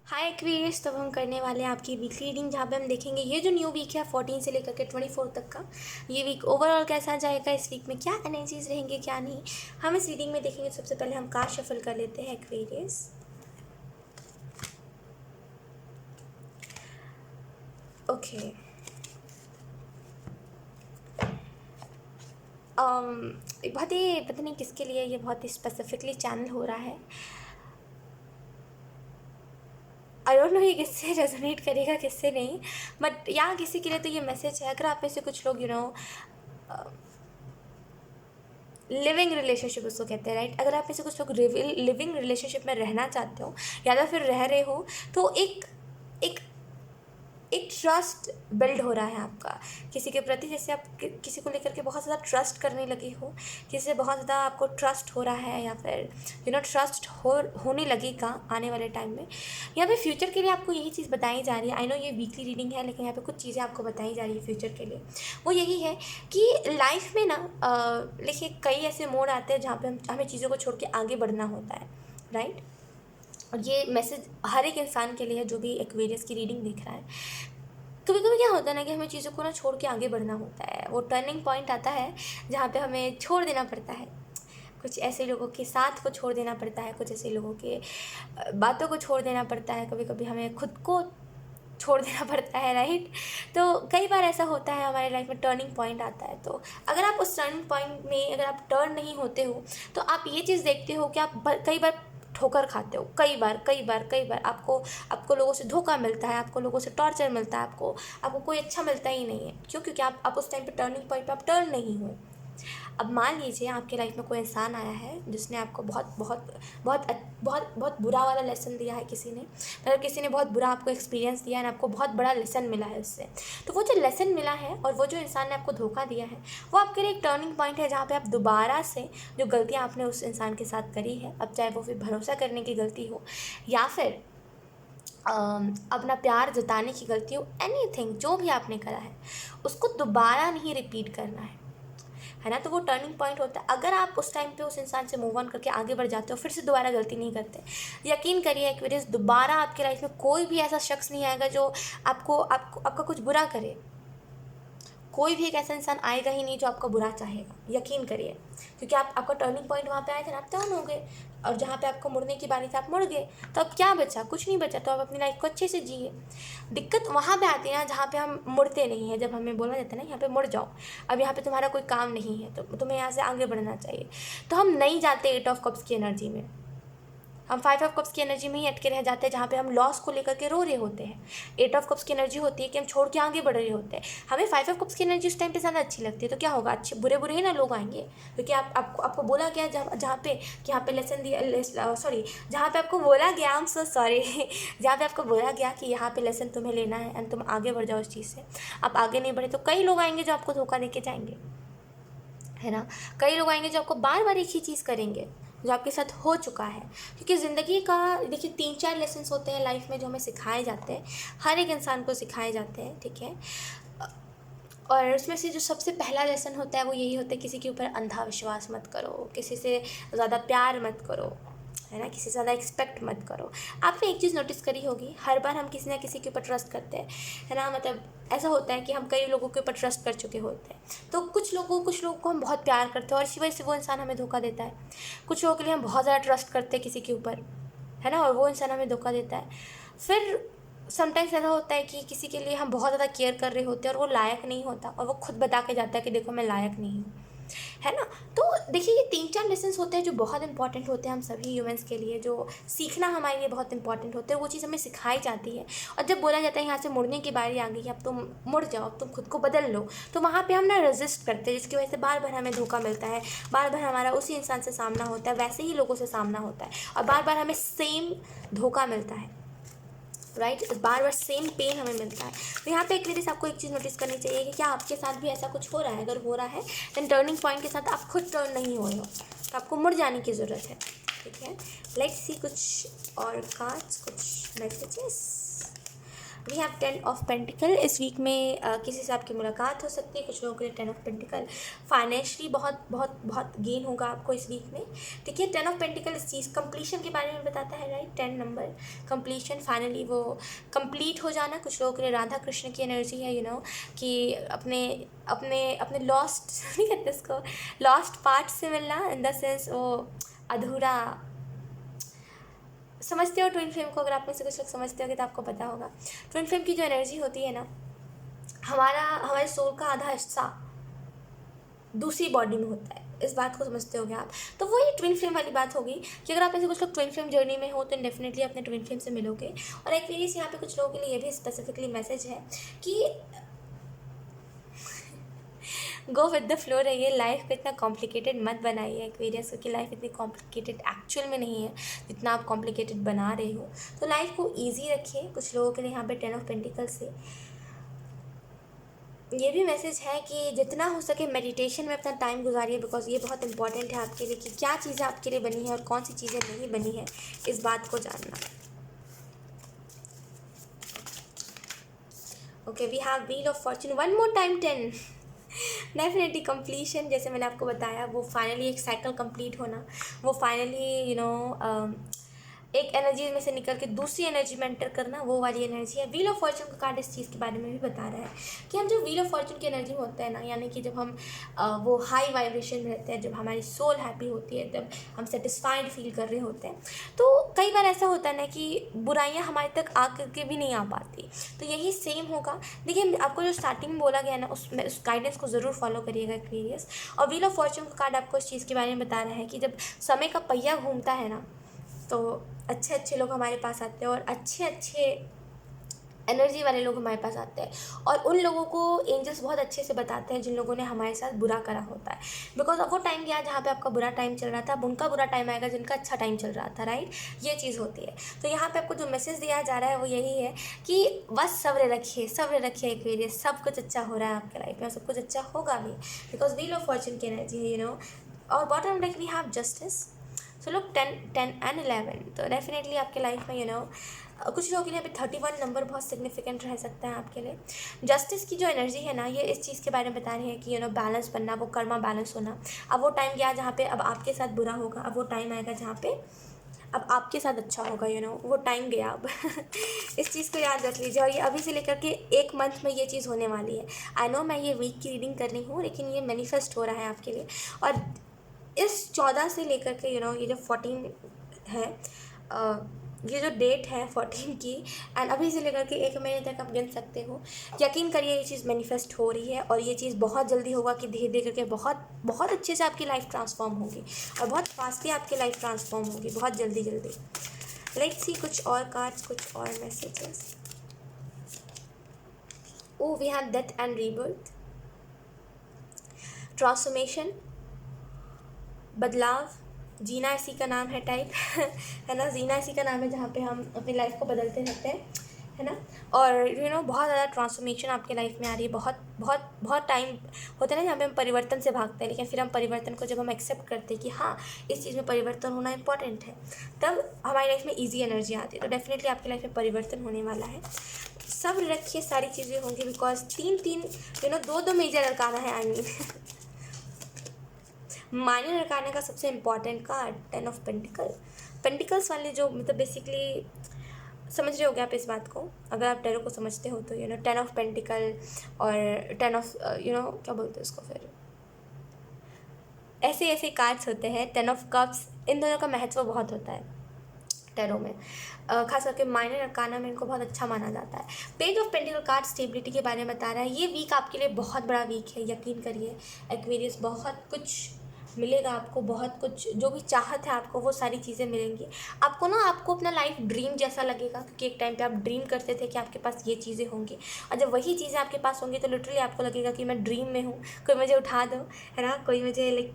हाय Aquarius. तो अब हम करने वाले हैं आपकी वीकली रीडिंग, जहाँ पे हम देखेंगे ये जो न्यू वीक है 14 से लेकर के 24 तक का, ये वीक ओवरऑल कैसा जाएगा, इस वीक में क्या एनर्जीज रहेंगे क्या नहीं, हम इस रीडिंग में देखेंगे। सबसे पहले हम कार्ड शफल कर लेते हैं एक्वेरियस। ओके, बहुत ही पता नहीं किसके लिए ये बहुत ही स्पेसिफिकली चैनल हो रहा है। आई डोंट नो ये किससे रेजोनेट करेगा किससे नहीं, बट यहाँ किसी के लिए तो ये मैसेज है। अगर आप में से कुछ लोग लिविंग रिलेशनशिप उसको कहते हैं, राइट। अगर आप में से कुछ लोग लिविंग रिलेशनशिप में रहना चाहते हो या तो फिर रह रहे हो, तो एक एक ट्रस्ट बिल्ड हो रहा है आपका किसी के प्रति। जैसे आप किसी को लेकर के बहुत ज़्यादा ट्रस्ट करने लगे हो, किसी से बहुत ज़्यादा आपको ट्रस्ट हो रहा है, या फिर ट्रस्ट होने लगेगा आने वाले टाइम में। यहाँ पे फ्यूचर के लिए आपको यही चीज़ बताई जा रही है। आई नो ये वीकली रीडिंग है, लेकिन यहाँ पे कुछ चीज़ें आपको बताई जा रही है फ्यूचर के लिए। वो यही है कि लाइफ में ना देखिए कई ऐसे मोड़ आते हैं जहाँ पे हमें चीज़ों को छोड़ के आगे बढ़ना होता है, राइट। और ये मैसेज हर एक इंसान के लिए है जो भी एक्वेरियस की रीडिंग देख रहा है। कभी कभी क्या होता है ना कि हमें चीज़ों को ना छोड़ के आगे बढ़ना होता है। वो टर्निंग पॉइंट आता है जहाँ पे हमें छोड़ देना पड़ता है, कुछ ऐसे लोगों के साथ को छोड़ देना पड़ता है, कुछ ऐसे लोगों के बातों को छोड़ देना पड़ता है, कभी कभी हमें खुद को छोड़ देना पड़ता है, राइट। तो कई बार ऐसा होता है हमारे लाइफ में, टर्निंग पॉइंट आता है। तो अगर आप उस टर्निंग पॉइंट में अगर आप टर्न नहीं होते हो, तो आप ये चीज़ देखते हो कि आप कई बार ठोकर खाते हो, कई बार आपको लोगों से धोखा मिलता है, आपको लोगों से टॉर्चर मिलता है, आपको कोई अच्छा मिलता ही नहीं है। क्यों? क्योंकि आप उस टाइम पे टर्निंग पॉइंट पे आप टर्न नहीं हो। अब मान लीजिए आपके लाइफ में कोई इंसान आया है जिसने आपको बहुत बहुत बहुत बहुत बहुत बुरा वाला लेसन दिया है, किसी ने, मतलब किसी ने बहुत बुरा आपको एक्सपीरियंस दिया है, आपको बहुत बड़ा लेसन मिला है उससे। तो वो जो लेसन मिला है और वो जो इंसान ने आपको धोखा दिया है, वो आपके लिए एक टर्निंग पॉइंट है जहाँ पे आप दोबारा से जो गलतियाँ आपने उस इंसान के साथ करी है, अब चाहे वो फिर भरोसा करने की गलती हो या फिर अपना प्यार जताने की गलती हो, एनीथिंग जो भी आपने करा है उसको दोबारा नहीं रिपीट करना है ना। तो वो टर्निंग पॉइंट होता है। अगर आप उस टाइम पे उस इंसान से मूव ऑन करके आगे बढ़ जाते हो, फिर से दोबारा गलती नहीं करते, यकीन करिए एक्वेरियस, दोबारा आपके लाइफ में कोई भी ऐसा शख्स नहीं आएगा जो आपका कुछ बुरा करे। कोई भी एक ऐसा इंसान आएगा ही नहीं जो आपका बुरा चाहेगा, यकीन करिए। क्योंकि आपका टर्निंग पॉइंट वहाँ पे आया था ना, आप टर्न हो गए, और जहाँ पे आपको मुड़ने की बारी थी आप मुड़ गए। तो अब क्या बचा? कुछ नहीं बचा। तो आप अपनी लाइफ को अच्छे से जिए। दिक्कत वहाँ पे आती है ना जहाँ पे हम मुड़ते नहीं हैं। जब हमें बोला जाता है ना यहाँ पे मुड़ जाओ, अब यहाँ पे तुम्हारा कोई काम नहीं है, तो तुम्हें यहाँ से आगे बढ़ना चाहिए, तो हम नहीं जाते 8 ऑफ कप्स की एनर्जी में, हम 5 ऑफ कप्स की एनर्जी में ही अटके रह जाते हैं, जहाँ पे हम लॉस को लेकर के रो रहे होते हैं। 8 ऑफ कप्स की एनर्जी होती है कि हम छोड़ के आगे बढ़ रहे होते हैं। हमें 5 ऑफ कप्स की एनर्जी उस टाइम पे ज़्यादा अच्छी लगती है। तो क्या होगा? अच्छे बुरे बुरे ही ना लोग आएंगे, क्योंकि आपको बोला गया जहाँ पे कि यहाँ पे लेसन दिया, सॉरी, जहाँ पे आपको बोला गया, आई एम सो सॉरी जहाँ पे आपको बोला गया कि यहाँ पे लेसन तुम्हें लेना है एंड तुम आगे बढ़ जाओ उस चीज़ से, आप आगे नहीं बढ़े, तो कई लोग आएंगे जो आपको धोखा दे के जाएंगे, है ना। कई लोग आएंगे जो आपको बार बार एक ही चीज़ करेंगे जो आपके साथ हो चुका है। क्योंकि ज़िंदगी का देखिए 3-4 लेसन्स होते हैं लाइफ में जो हमें सिखाए जाते हैं, हर एक इंसान को सिखाए जाते हैं, ठीक है। और उसमें से जो सबसे पहला लेसन होता है वो यही होता है, किसी के ऊपर अंधा विश्वास मत करो, किसी से ज़्यादा प्यार मत करो, है ना, किसी से ज़्यादा एक्सपेक्ट मत करो। आपने एक चीज़ नोटिस करी होगी, हर बार हम किसी ना किसी के ऊपर ट्रस्ट करते हैं, है ना। मतलब ऐसा होता है कि हम कई लोगों के ऊपर ट्रस्ट कर चुके होते हैं, तो कुछ लोगों को हम बहुत प्यार करते हैं और इसी वजह से वो इंसान हमें धोखा देता है। कुछ लोगों के लिए हम बहुत ज़्यादा ट्रस्ट करते हैं किसी के ऊपर, है ना, और वो इंसान हमें धोखा देता है। फिर समटाइम्स ऐसा होता है कि किसी के लिए हम बहुत ज़्यादा केयर कर रहे होते हैं और वो लायक नहीं होता, और वो खुद बता के जाता है कि देखो मैं लायक नहीं हूँ, है ना। तो देखिए ये 3-4 लेसन्स होते हैं जो बहुत इंपॉर्टेंट होते हैं हम सभी ह्यूमंस के लिए, जो सीखना हमारे लिए बहुत इंपॉर्टेंट होते हैं। वो चीज़ हमें सिखाई जाती है, और जब बोला जाता है यहाँ से मुड़ने की बारी आ गई, अब तुम मुड़ जाओ, अब तुम खुद को बदल लो, तो वहाँ पे हम ना रेजिस्ट करते हैं, जिसकी वजह से बार बार हमें धोखा मिलता है, बार बार हमारा उसी इंसान से सामना होता है, वैसे ही लोगों से सामना होता है, और बार बार हमें सेम धोखा मिलता है, राइट। बार बार सेम पेन हमें मिलता है। तो यहाँ पे एक वजह से आपको एक चीज़ नोटिस करनी चाहिए कि क्या आपके साथ भी ऐसा कुछ हो रहा है। अगर हो रहा है देन टर्निंग पॉइंट के साथ आप खुद टर्न नहीं हो रहे हो, तो आपको मुड़ जाने की ज़रूरत है, ठीक है। लेट्स सी कुछ और कार्ड्स, कुछ messages. We have 10 of pentacles. इस वीक में किसी से आपकी मुलाकात हो सकती है। कुछ लोगों के लिए 10 ऑफ पेंटिकल फाइनेंशियली बहुत बहुत बहुत गेन होगा आपको इस वीक में, ठीक है। 10 ऑफ पेंटिकल इस चीज़ कंप्लीशन के बारे में बताता है, राइट। 10 नंबर कंप्लीशन, फाइनली वो कंप्लीट हो जाना। कुछ लोगों के लिए राधा कृष्ण की एनर्जी है, कि अपने अपने अपने लॉस्ट नहीं कहते इसको, लॉस्ट पार्ट से मिलना, इन द सेंस वो अधूरा। समझते हो ट्विन फ्लेम को? अगर आप में से कुछ लोग समझते होगे तो आपको पता होगा ट्विन फ्लेम की जो एनर्जी होती है ना, हमारे सोल का आधा हिस्सा दूसरी बॉडी में होता है। इस बात को समझते होगे आप? तो वो ये ट्विन फ्लेम वाली बात होगी कि अगर आप में से कुछ लोग ट्विन फ्लेम जर्नी में हो तो डेफिनेटली अपने ट्विन फ्लेम से मिलोगे। और एक वेरियस यहाँ पे कुछ लोगों के लिए ये भी स्पेसिफिकली मैसेज है कि गो विद द फ्लो रहिए। लाइफ को इतना कॉम्प्लिकेटेड मत बनाइए एक्वेरियस, क्योंकि लाइफ इतनी कॉम्प्लिकेटेड एक्चुअल में नहीं है जितना आप कॉम्प्लिकेटेड बना रहे हो। तो लाइफ को ईजी रखिए। कुछ लोगों के लिए यहाँ पे 10 ऑफ पेंटिकल से ये भी मैसेज है कि जितना हो सके मेडिटेशन में अपना टाइम गुजारिए, बिकॉज ये बहुत इंपॉर्टेंट है आपके लिए कि क्या चीज़ें आपके लिए बनी है और कौन सी चीज़ें नहीं बनी है, इस बात को जानना। Okay, we have wheel of fortune one more time 10। Definitely completion, जैसे मैंने आपको बताया, वो फाइनली एक साइकिल कंप्लीट होना, वो फाइनली एक एनर्जी में से निकल के दूसरी एनर्जी में एंटर करना, वो वाली एनर्जी है। व्हील ऑफ फॉर्चून का कार्ड इस चीज़ के बारे में भी बता रहा है कि हम जो व्हील ऑफ फॉर्चून की एनर्जी में होते हैं ना, यानी कि जब हम वो हाई वाइब्रेशन में रहते हैं, जब हमारी सोल हैप्पी होती है, जब हम सेटिस्फाइड फील कर रहे होते हैं, तो कई बार ऐसा होता है ना कि बुराइयाँ हमारे तक आ करके भी नहीं आ पाती। तो यही सेम होगा। देखिए, आपको जो स्टार्टिंग में बोला गया ना, उसमें उस गाइडेंस को ज़रूर फॉलो करिएगा एक्वेरियस। और व्हील ऑफ फॉर्चून का कार्ड आपको इस चीज़ के बारे में बता रहा है कि जब समय का पहिया घूमता है ना, तो अच्छे अच्छे लोग हमारे पास आते हैं और अच्छे अच्छे एनर्जी वाले लोग हमारे पास आते हैं। और उन लोगों को एंजल्स बहुत अच्छे से बताते हैं जिन लोगों ने हमारे साथ बुरा करा होता है। बिकॉज अब वो टाइम गया जहाँ पे आपका बुरा टाइम चल रहा था, अब उनका बुरा टाइम आएगा जिनका अच्छा टाइम चल रहा था, राइट। ये चीज़ होती है। तो यहाँ पे आपको जो मैसेज दिया जा रहा है वो यही है कि बस सब्र रखिए एक्वेरियस। सब कुछ अच्छा हो रहा है आपके लाइफ में, सब कुछ अच्छा होगा भी, बिकॉज व्हील ऑफ फॉर्चून की एनर्जी है, और bottom deck we have justice. So look 10 and 11, तो डेफिनेटली आपके लाइफ में कुछ लोगों के लिए अभी 31 नंबर बहुत सिग्निफिकेंट रह सकता है आपके लिए। जस्टिस की जो एनर्जी है ना, ये इस चीज़ के बारे में बता रही है कि बैलेंस बनना, वो कर्मा बैलेंस होना। अब वो टाइम गया जहाँ पे अब आपके साथ बुरा होगा, अब वो टाइम आएगा जहाँ पे अब आपके साथ अच्छा होगा, वो टाइम गया अब। इस चीज़ को याद रख लीजिए। और ये अभी से लेकर के 1 मंथ में ये चीज़ होने वाली है। आई नो मैं ये वीक की रीडिंग कर रही हूँ, लेकिन ये मैनिफेस्ट हो रहा है आपके लिए। और इस 14 से लेकर के ये जो 14 है, ये जो डेट है 14 की, एंड अभी से लेकर के 1 महीने तक आप गिन सकते हो। यकीन करिए ये चीज़ मैनिफेस्ट हो रही है और ये चीज़ बहुत जल्दी होगा कि धीरे धीरे करके बहुत बहुत अच्छे से आपकी लाइफ ट्रांसफॉर्म होगी और बहुत फास्टली आपकी लाइफ ट्रांसफॉर्म होगी, बहुत जल्दी जल्दी। लेट्स सी कुछ और कार्ड्स, कुछ और messages. Oh, we have death and rebirth, transformation, बदलाव। जीना इसी का नाम है टाइप है ना, जीना इसी का नाम है जहाँ पे हम अपनी लाइफ को बदलते रहते हैं, है ना। और बहुत ज़्यादा ट्रांसफॉर्मेशन आपके लाइफ में आ रही है। बहुत बहुत बहुत टाइम होता है ना जहाँ पे हम परिवर्तन से भागते हैं, लेकिन फिर हम परिवर्तन को जब हम एक्सेप्ट करते हैं कि हाँ, इस चीज़ में परिवर्तन होना इंपॉर्टेंट है, तब हमारी लाइफ में ईजी एनर्जी आती है। तो डेफिनेटली आपकी लाइफ में परिवर्तन होने वाला है। सब रखिए, सारी चीज़ें होंगी, बिकॉज 3 दो मेजर अरकाना है। आई मीन माइनर अरकाना का सबसे इम्पॉर्टेंट कार्ड 10 ऑफ पेंटिकल्स वाले, जो मतलब बेसिकली समझ रहे हो क्या आप इस बात को? अगर आप टैरो को समझते हो तो 10 ऑफ पेंटिकल और 10 ऑफ क्या बोलते हैं उसको, फिर ऐसे ऐसे कार्ड्स होते हैं। 10 ऑफ कप्स, इन दोनों का महत्व बहुत होता है टैरो में, खास करके माइनर अरकाना में इनको बहुत अच्छा माना जाता है। Page of pentacle card stability के बारे में बता रहा है। ये वीक आपके लिए बहुत बड़ा वीक है, यकीन करिए एक्वेरियस। बहुत कुछ मिलेगा आपको, बहुत कुछ जो भी चाहत है आपको, वो सारी चीज़ें मिलेंगी आपको अपना लाइफ ड्रीम जैसा लगेगा, क्योंकि एक टाइम पे आप ड्रीम करते थे कि आपके पास ये चीज़ें होंगी, और जब वही चीज़ें आपके पास होंगी तो लिटरली आपको लगेगा कि मैं ड्रीम में हूँ, कोई मुझे उठा दो, है ना, कोई मुझे लाइक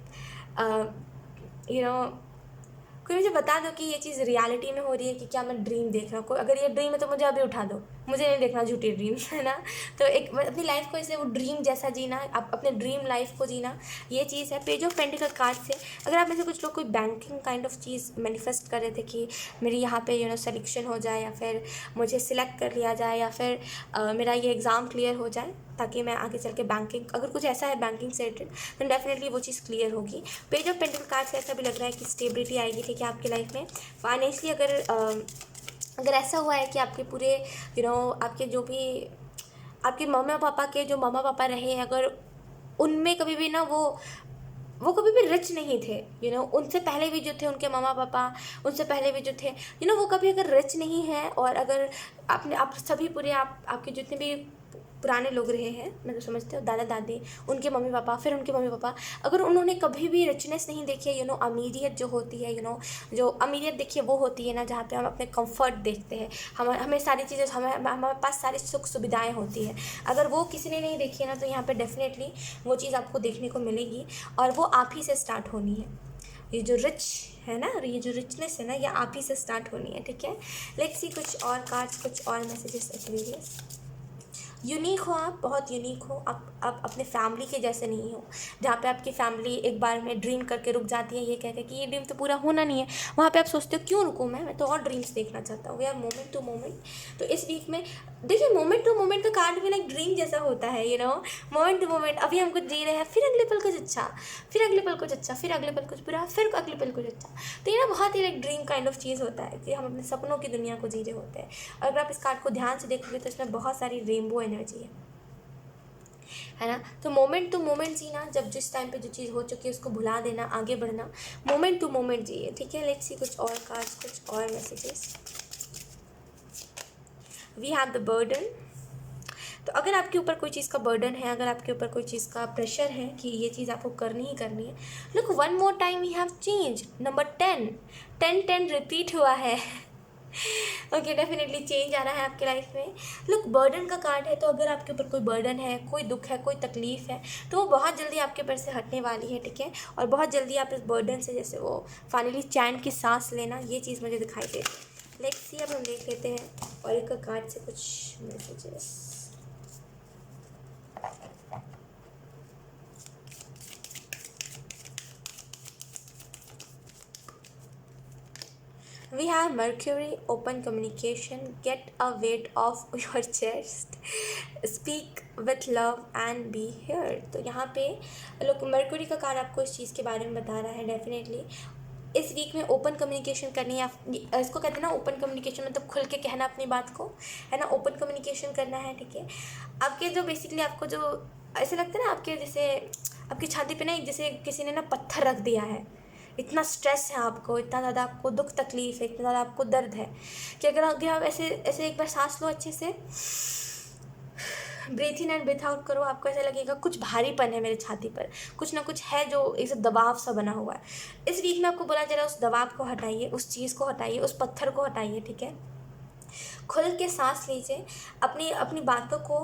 कोई मुझे बता दो कि ये चीज़ रियलिटी में हो रही है कि क्या मैं ड्रीम देख रहा हूँ। कोई अगर ये ड्रीम है तो मुझे अभी उठा दो, मुझे नहीं देखना झूठी ड्रीम्स, है ना। तो एक अपनी लाइफ को ऐसे वो ड्रीम जैसा जीना, अपने ड्रीम लाइफ को जीना, ये चीज़ है। पेज ऑफ पेंटिकल कार्ड से अगर आप में से कुछ लोग कोई banking kind of cheese manifest कर रहे थे कि मेरी यहाँ पे सिलेक्शन हो जाए, या फिर मुझे सिलेक्ट कर लिया जाए, या फिर मेरा ये एग्ज़ाम क्लियर हो जाए ताकि मैं आगे चल के बैंकिंग, अगर कुछ ऐसा है बैंकिंग से रिलेटेड, तो डेफिनेटली वो चीज़ क्लियर होगी। पेज ऑफ पेंटिकल कार्ड से ऐसा भी लग रहा है कि स्टेबिलिटी आएगी, ठीक है, आपकी लाइफ में। फाइनेंशियली अगर ऐसा हुआ है कि आपके पूरे आपके जो भी आपके मम्मा पापा के जो मम्मा पापा रहे हैं, अगर उनमें कभी भी ना वो कभी भी रिच नहीं थे, उनसे पहले भी जो थे उनके मम्मा पापा, उनसे पहले भी जो थे, वो कभी अगर रिच नहीं है, और अगर आप सभी पूरे आपके जितने भी पुराने लोग रहे हैं, मैं तो समझती हूँ दादा दादी, उनके मम्मी पापा, फिर उनके मम्मी पापा, अगर उन्होंने कभी भी रिचनेस नहीं देखी है, अमीरियत जो होती है, जो अमीरियत देखिए वो होती है ना, जहाँ पे हम अपने कंफर्ट देखते हैं, हमें सारी चीज़ें, हमारे पास सारी सुख सुविधाएं होती है, अगर वो किसी ने नहीं देखी है ना, तो यहाँ पे डेफिनेटली वो चीज़ आपको देखने को मिलेगी, और वो आप ही से स्टार्ट होनी है। ये जो रिच है ना, ये जो रिचनेस है ना, ये आप ही से स्टार्ट होनी है, ठीक है। लेट्स सी कुछ और कार्ड्स, कुछ और मैसेजेस एक्सपीरियंस। यूनिक हो आप, बहुत यूनिक हो आप अपने फैमिली के जैसे नहीं हो, जहाँ पे आपकी फैमिली एक बार में ड्रीम करके रुक जाती है, ये कह के कि ये ड्रीम तो पूरा होना नहीं है, वहाँ पे आप सोचते हो क्यों रुकूँ मैं तो और ड्रीम्स देखना चाहता हूँ। यार मोमेंट टू मोमेंट, तो इस वीक में देखिए मोमेंट टू मोमेंट का कार्ड भी ना एक ड्रीम जैसा होता है, मोमेंट टू मोमेंट। अभी हम कुछ जी रहे हैं, फिर अगले पल कुछ अच्छा, फिर अगले पल कुछ अच्छा, फिर अगले पल कुछ बुरा, फिर अगले पल कुछ अच्छा। तो ये ना बहुत ही एक ड्रीम काइंड ऑफ चीज़ होता है कि हम अपने सपनों की दुनिया को जी रहे होते हैं। और अगर आप इस कार्ड को ध्यान से देखोगे तो इसमें बहुत सारी रेनबो एनर्जी है ना। तो मोमेंट टू मोमेंट जीना, जब जिस टाइम पे जो चीज़ हो चुकी है उसको भुला देना, आगे बढ़ना, मोमेंट टू मोमेंट जिए, ठीक है। लेट्स सी कुछ और कार्ड्स, कुछ और messages. We have the burden. तो अगर आपके ऊपर कोई चीज़ का बर्डन है, अगर आपके ऊपर कोई चीज़ का प्रेशर है कि ये चीज़ आपको करनी ही करनी है, look one more time we have change, number 10 repeat हुआ है। ओके, डेफिनेटली चेंज आ रहा है आपके लाइफ में। लुक बर्डन का कार्ड है, तो अगर आपके ऊपर कोई बर्डन है, कोई दुख है, कोई तकलीफ़ है, तो वो बहुत जल्दी आपके ऊपर से हटने वाली है, ठीक है। और बहुत जल्दी आप इस बर्डन से जैसे वो फाइनली चैन की सांस लेना, ये चीज़ मुझे दिखाई दे रही है। लेट्स सी, अब हम देख लेते हैं और एक कार्ड से कुछ messages. We have Mercury, open communication, get a weight off your chest, speak with love and be here। तो यहाँ पे लोग मर्क्यूरी का कार्ड आपको इस चीज़ के बारे में बता रहा है। डेफिनेटली इस वीक में ओपन कम्युनिकेशन करनी है, इसको कहते हैं ना ओपन कम्युनिकेशन, मतलब खुल के कहना अपनी बात को, है ना, ओपन कम्युनिकेशन करना है, ठीक है। आपके जो बेसिकली आपको जो ऐसे लगता है ना, आपके जैसे आपकी छाती पे ना एक जैसे किसी ने ना पत्थर रख दिया है, इतना स्ट्रेस है आपको, इतना ज़्यादा आपको दुख तकलीफ़ है, इतना ज़्यादा आपको दर्द है कि अगर आप ऐसे ऐसे एक बार सांस लो अच्छे से, breathe in and breathe out करो, आपको ऐसा लगेगा कुछ भारीपन है मेरे छाती पर, कुछ ना कुछ है जो एक दबाव सा बना हुआ है। इस वीक में आपको बोला जा रहा है उस दबाव को हटाइए, उस चीज़ को हटाइए, उस पत्थर को हटाइए, ठीक है। खुल के सांस लीजिए, अपनी अपनी बातों को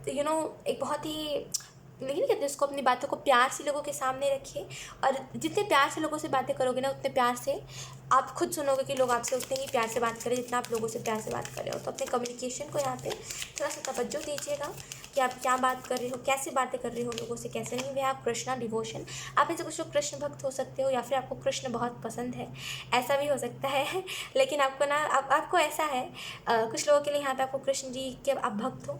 एक बहुत ही, लेकिन कहते हैं उसको, अपनी बातों को प्यार से लोगों के सामने रखिए, और जितने प्यार से लोगों से बातें करोगे ना, उतने प्यार से आप खुद सुनोगे कि लोग आपसे उतने ही प्यार से बात करें जितना आप लोगों से प्यार से बात कर रहे हो। तो अपने कम्युनिकेशन को यहाँ पे थोड़ा सा तवज्जो दीजिएगा कि आप क्या बात कर रहे हो, कैसे बातें कर रहे हो लोगों से, कैसे नहीं। वे आप कृष्णा डिवोशन, आप इनसे कुछ लोग कृष्ण भक्त हो सकते हो, या फिर आपको कृष्ण बहुत पसंद है, ऐसा भी हो सकता है। लेकिन आपको ना आपको ऐसा है, कुछ लोगों के लिए यहाँ पे आपको कृष्ण जी के आप भक्त हो,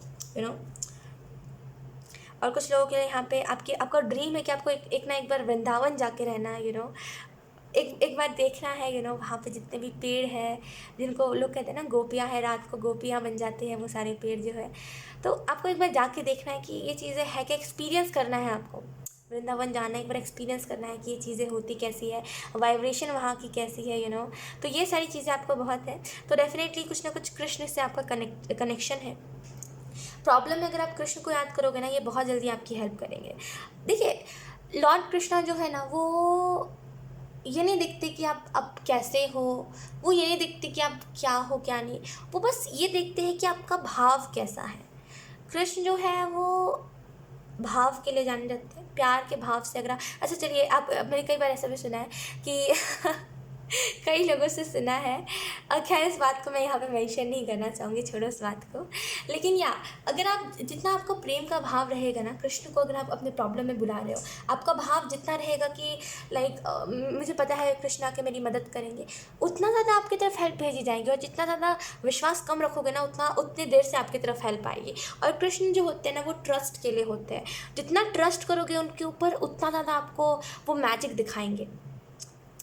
और कुछ लोगों के लिए यहाँ पे आपका ड्रीम है कि आपको एक ना एक बार वृंदावन जाके रहना है, एक बार देखना है, वहाँ पे जितने भी पेड़ हैं, जिनको लोग कहते हैं ना गोपियाँ हैं, रात को गोपियाँ बन जाते हैं वो सारे पेड़ जो है, तो आपको एक बार जाके देखना है कि ये चीज़ें है कि एक्सपीरियंस करना है, आपको वृंदावन जाना है, एक बार एक्सपीरियंस करना है कि ये चीज़ें होती कैसी है, वाइब्रेशन वहाँ की कैसी है, तो ये सारी चीज़ें आपको बहुत है। तो डेफिनेटली कुछ ना कुछ कृष्ण से आपका कनेक्शन है। प्रॉब्लम में अगर आप कृष्ण को याद करोगे ना, ये बहुत जल्दी आपकी हेल्प करेंगे। देखिए लॉर्ड कृष्णा जो है ना, वो ये नहीं देखते कि आप अब कैसे हो, वो ये नहीं देखते कि आप क्या हो क्या नहीं, वो बस ये देखते हैं कि आपका भाव कैसा है। कृष्ण जो है वो भाव के लिए जाने जाते हैं, प्यार के भाव से। अगर अच्छा चलिए, आप मैंने कई बार ऐसा भी सुना है कि कई लोगों से सुना है। खैर इस बात को मैं यहाँ पे मेंशन नहीं करना चाहूँगी, छोड़ो इस बात को। लेकिन या अगर आप जितना आपको प्रेम का भाव रहेगा ना, कृष्ण को अगर आप अपने प्रॉब्लम में बुला रहे हो, आपका भाव जितना रहेगा कि लाइक मुझे पता है कृष्ण आके मेरी मदद करेंगे, उतना ज़्यादा आपकी तरफ हेल्प भेजी जाएंगी। और जितना ज़्यादा विश्वास कम रखोगे ना, उतनी देर से आपकी तरफ हेल्प आएगी। और कृष्ण जो होते हैं ना, वो ट्रस्ट के लिए होते हैं। जितना ट्रस्ट करोगे उनके ऊपर, उतना ज़्यादा आपको वो मैजिक दिखाएंगे,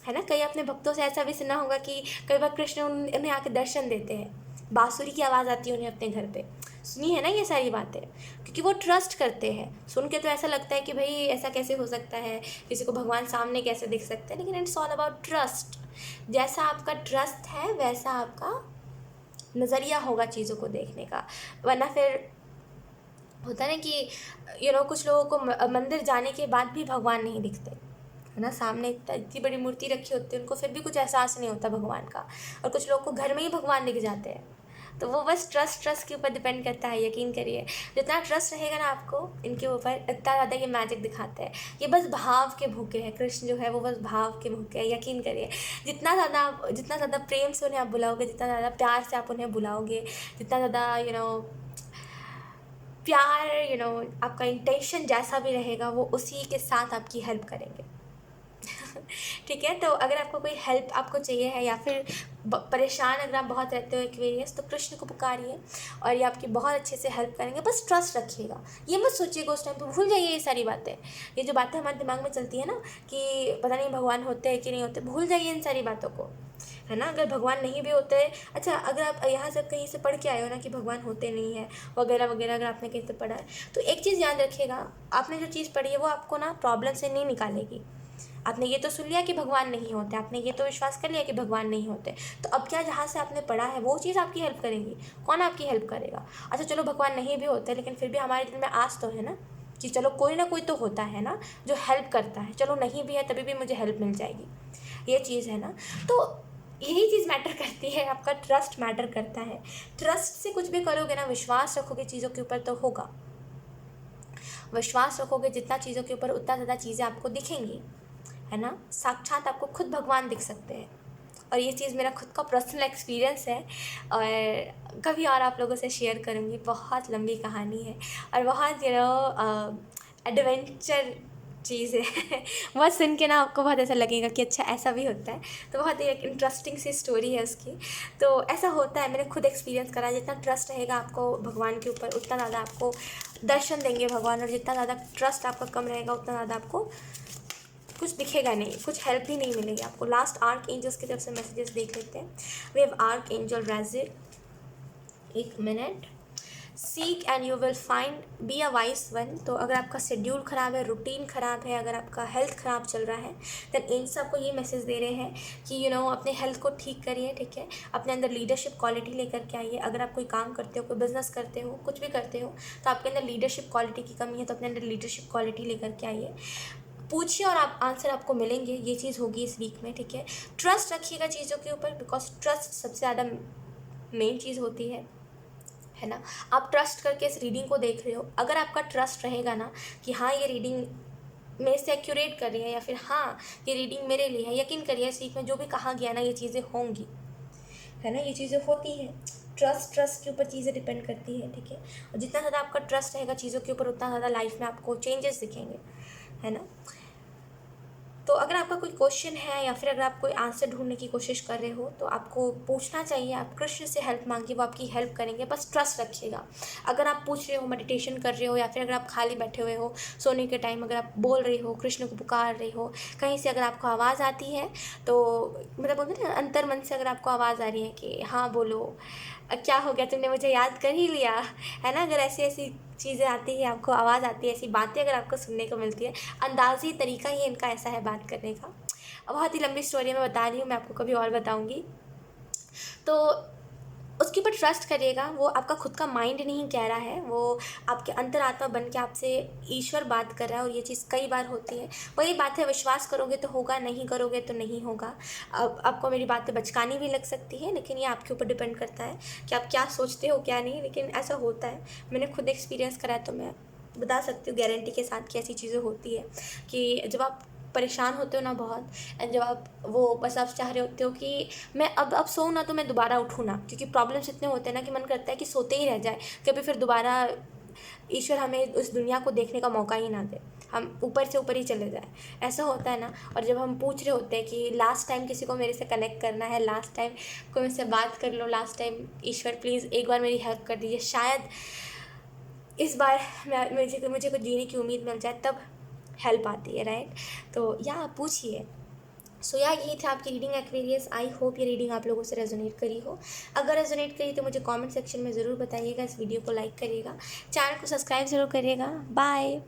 है ना। कई अपने भक्तों से ऐसा भी सुना होगा कि कई बार कृष्ण उन्हें आके दर्शन देते हैं, बांसुरी की आवाज़ आती है उन्हें अपने घर पे। सुनी है ना ये सारी बातें, क्योंकि वो ट्रस्ट करते हैं। सुन के तो ऐसा लगता है कि भाई ऐसा कैसे हो सकता है, किसी को भगवान सामने कैसे दिख सकते हैं, लेकिन इट्स ऑल अबाउट ट्रस्ट। जैसा आपका ट्रस्ट है वैसा आपका नज़रिया होगा चीज़ों को देखने का। वरना फिर होता है ना कि कुछ लोगों को मंदिर जाने के बाद भी भगवान नहीं दिखते, है ना। सामने इतनी बड़ी मूर्ति रखी होती है, उनको फिर भी कुछ एहसास नहीं होता भगवान का। और कुछ लोगों को घर में ही भगवान दिख जाते हैं। तो वो बस ट्रस्ट के ऊपर डिपेंड करता है। यकीन करिए, जितना ट्रस्ट रहेगा ना आपको इनके ऊपर, इतना ज़्यादा ये मैजिक दिखाते हैं। ये बस भाव के भूखे हैं, कृष्ण जो है वो बस भाव के भूखे हैं। यकीन करिए, जितना ज़्यादा प्रेम से उन्हें आप बुलाओगे, जितना ज़्यादा प्यार से आप उन्हें बुलाओगे, जितना ज़्यादा प्यार आपका इंटेंशन जैसा भी रहेगा, वो उसी के साथ आपकी हेल्प करेंगे। ठीक है। तो अगर आपको कोई हेल्प आपको चाहिए है, या फिर परेशान अगर आप बहुत रहते हो एक्वेरियस, तो कृष्ण को पुकारिए और ये आपकी बहुत अच्छे से हेल्प करेंगे। बस ट्रस्ट रखिएगा, ये मत सोचिएगा उस टाइम पे, भूल जाइए ये सारी बातें। ये जो बातें हमारे दिमाग में चलती है ना कि पता नहीं भगवान होते हैं कि नहीं होते, भूल जाइए इन सारी बातों को, है ना। अगर भगवान नहीं भी होते, अच्छा अगर आप यहाँ से कहीं से पढ़ के आए हो ना कि भगवान होते नहीं है वगैरह वगैरह, अगर आपने कहीं से पढ़ा है, तो एक चीज़ याद रखिएगा, आपने जो चीज़ पढ़ी है वो आपको ना प्रॉब्लम से नहीं निकालेगी। आपने ये तो सुन लिया कि भगवान नहीं होते, आपने ये तो विश्वास कर लिया कि भगवान नहीं होते, तो अब क्या जहाँ से आपने पढ़ा है वो चीज़ आपकी हेल्प करेगी? कौन आपकी हेल्प करेगा? अच्छा चलो भगवान नहीं भी होते, लेकिन फिर भी हमारे दिल में आस तो है ना कि चलो कोई ना कोई तो होता है ना जो हेल्प करता है। चलो नहीं भी है तभी भी मुझे हेल्प मिल जाएगी, ये चीज़ है ना। तो यही चीज़ मैटर करती है, आपका ट्रस्ट मैटर करता है। ट्रस्ट से कुछ भी करोगे ना, विश्वास रखोगे चीज़ों के ऊपर तो होगा। विश्वास रखोगे जितना चीज़ों के ऊपर, उतना ज़्यादा चीज़ें आपको दिखेंगी, है ना। साक्षात आपको खुद भगवान दिख सकते हैं। और ये चीज़ मेरा खुद का पर्सनल एक्सपीरियंस है, और कभी और आप लोगों से शेयर करूँगी। बहुत लंबी कहानी है और बहुत एडवेंचर चीज़ है। बहुत सुन के ना आपको बहुत ऐसा लगेगा कि अच्छा ऐसा भी होता है। तो बहुत ही एक इंटरेस्टिंग सी स्टोरी है उसकी। तो ऐसा होता है, मैंने खुद एक्सपीरियंस करा। जितना ट्रस्ट रहेगा आपको भगवान के ऊपर, उतना ज़्यादा आपको दर्शन देंगे भगवान। और जितना ज़्यादा ट्रस्ट आपका कम रहेगा, उतना ज़्यादा आपको कुछ दिखेगा नहीं, कुछ हेल्प ही नहीं मिलेगी आपको। लास्ट आर्क एंजल्स की तरफ से मैसेजेस देख लेते हैं। We have arc angel Rajil, एक minute. Seek and you will find, be a vice one. तो अगर आपका शेड्यूल ख़राब है, रूटीन ख़राब है, अगर आपका हेल्थ ख़राब चल रहा है, देन एंजल्स आपको ये मैसेज दे रहे हैं कि अपने हेल्थ को ठीक करिए, ठीक है। अपने अंदर लीडरशिप क्वालिटी लेकर के आइए। अगर आप कोई काम करते हो, कोई बिजनेस करते हो, कुछ भी करते हो, तो आपके अंदर लीडरशिप क्वालिटी की कमी है, तो अपने अंदर लीडरशिप क्वालिटी लेकर के आइए। पूछिए और आप आंसर आपको मिलेंगे। ये चीज़ होगी इस वीक में, ठीक है। ट्रस्ट रखिएगा चीज़ों के ऊपर, बिकॉज ट्रस्ट सबसे ज़्यादा मेन चीज़ होती है ना। आप ट्रस्ट करके इस रीडिंग को देख रहे हो, अगर आपका ट्रस्ट रहेगा ना कि हाँ ये रीडिंग मेरे से एक्यूरेट कर रही है, या फिर हाँ ये रीडिंग मेरे लिए है, यकीन करिए इस वीक में जो भी कहा गया ना, ये चीज़ें होंगी, है ना। ये चीज़ें होती हैं। ट्रस्ट के ऊपर चीज़ें डिपेंड करती है, ठीक है। और जितना ज़्यादा आपका ट्रस्ट रहेगा चीज़ों के ऊपर, उतना ज़्यादा लाइफ में आपको चेंजेस दिखेंगे, है ना। तो अगर आपका कोई क्वेश्चन है, या फिर अगर आप कोई आंसर ढूंढने की कोशिश कर रहे हो, तो आपको पूछना चाहिए। आप कृष्ण से हेल्प मांगिए, वो आपकी हेल्प करेंगे। बस ट्रस्ट रखिएगा। अगर आप पूछ रहे हो, मेडिटेशन कर रहे हो, या फिर अगर आप खाली बैठे हुए हो सोने के टाइम, अगर आप बोल रहे हो, कृष्ण को पुकार रहे हो, कहीं से अगर आपको आवाज़ आती है, तो मतलब बोलते हैं ना अंतर मन से अगर आपको आवाज़ आ रही है कि हाँ बोलो, क्या हो गया, तुमने मुझे याद कर ही लिया, है ना। अगर ऐसी ऐसी चीज़ें आती है, आपको आवाज़ आती है, ऐसी बातें अगर आपको सुनने को मिलती है, अंदाज़ी तरीका ही इनका ऐसा है बात करने का। बहुत ही लंबी स्टोरी मैं बता रही हूँ, मैं आपको कभी और बताऊँगी। तो उसके ऊपर ट्रस्ट करिएगा। वो आपका खुद का माइंड नहीं कह रहा है, वो आपके अंतरात्मा बन के आपसे ईश्वर बात कर रहा है। और ये चीज़ कई बार होती है। वही बात है, विश्वास करोगे तो होगा, नहीं करोगे तो नहीं होगा। अब आपको मेरी बातें बचकानी भी लग सकती है, लेकिन ये आपके ऊपर डिपेंड करता है कि आप क्या सोचते हो क्या नहीं, लेकिन ऐसा होता है। मैंने खुद एक्सपीरियंस करा है, तो मैं बता सकती हूँ गारंटी के साथ कि ऐसी चीज़ें होती है कि जब आप परेशान होते हो ना बहुत, एंड जब आप वो बस आप चाह रहे होते हो कि मैं अब सोऊं ना तो मैं दोबारा उठूँ ना, क्योंकि प्रॉब्लम्स इतने होते हैं ना कि मन करता है कि सोते ही रह जाए, कभी फिर दोबारा ईश्वर हमें उस दुनिया को देखने का मौका ही ना दे, हम ऊपर से ऊपर ही चले जाए, ऐसा होता है ना। और जब हम पूछ रहे होते हैं कि लास्ट टाइम किसी को मेरे से कनेक्ट करना है, लास्ट टाइम कोई मुझसे बात कर लो, लास्ट टाइम ईश्वर प्लीज़ एक बार मेरी हेल्प कर दीजिए, शायद इस बार मुझे कुछ जीने की उम्मीद मिल जाए, तब हेल्प आती है, राइट। तो या पूछिए। सो या यही था आपकी रीडिंग एक्वेरियस। आई होप ये रीडिंग आप लोगों से रेजोनेट करी हो। अगर रेजोनेट करी तो मुझे कमेंट सेक्शन में ज़रूर बताइएगा, इस वीडियो को लाइक करिएगा, चैनल को सब्सक्राइब ज़रूर करिएगा। बाय।